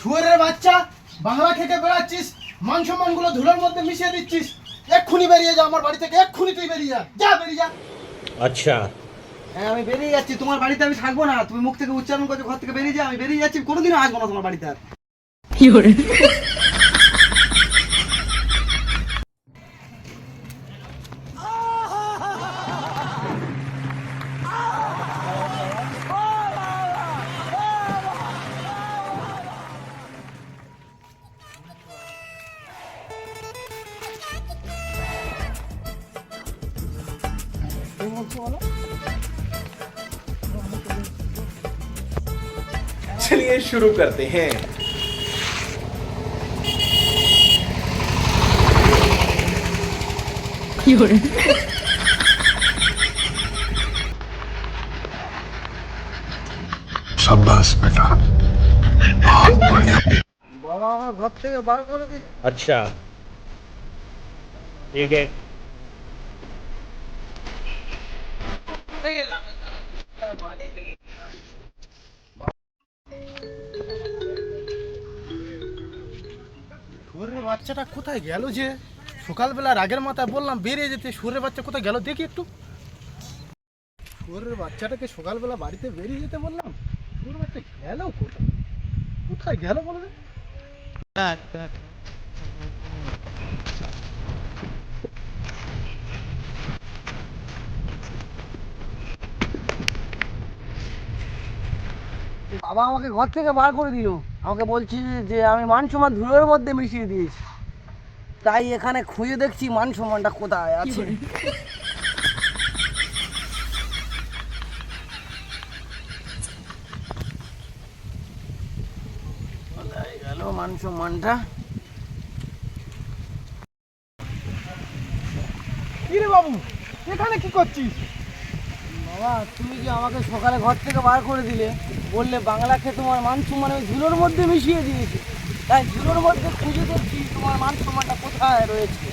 শুয়োরের বাচ্চা, বাংলা খেতে বেড়াচ্ছিস, মান সম্মানগুলো ধুলোর মধ্যে মিশিয়ে দিচ্ছিস। এক্ষুনি বেরিয়ে যা আমার বাড়ি থেকে, এক্ষুনি তুই বেরিয়ে যা, যা বেরিয়ে যা। अच्छा। হ্যাঁ আমি বেরিয়ে যাচ্ছি, তোমার বাড়িতে আমি থাকবো না। তুমি মুখ থেকে উচ্চারণ করছো ঘর থেকে বেরিয়ে যা, আমি বেরিয়ে যাচ্ছি, কোনোদিনও আসবো না তোমার বাড়িতে আর। चलिए शुरू करते हैं। शाबाश बेटा, बहुत बढ़िया। বাবা আমার ঘর থেকে বার করে দিই। अच्छा ठीक है। শুয়োরের বাচ্চাটা কোথায় গেল যে? সকালবেলা রাগের মাথায় বললাম বেরিয়ে যেতে, শুয়োরের বাচ্চা কোথায় গেল দেখি একটু। শুয়োরের বাচ্চাটাকে সকালবেলা বাড়িতে বেরিয়ে যেতে বললাম, শুয়োরের বাচ্চা গেল কোথায়? কোথায় গেল বলে দে? বাবা আমাকে ঘর থেকে বার করে দিল, আমাকে বলছে যে আমি মান সম্মান ধুলোর মধ্যে মিশিয়ে দিয়েছি। তাই এখানে খুঁজে দেখছি মান সম্মানটা কোথায় আছে। কোথায় গেল মান সম্মানটা? কি রে বাবু, এখানে কি করছিস? বাবা তুমি যে আমাকে সকালে ঘর থেকে বার করে দিলে, বললে বাংলা খেয়ে তোমার মান সম্মান আমি ধুলোর মধ্যে মিশিয়ে দিয়েছি। তাই ধুলোর মধ্যে খুঁজে দেখছি তোমার মান সম্মানটা কোথায় রয়েছে।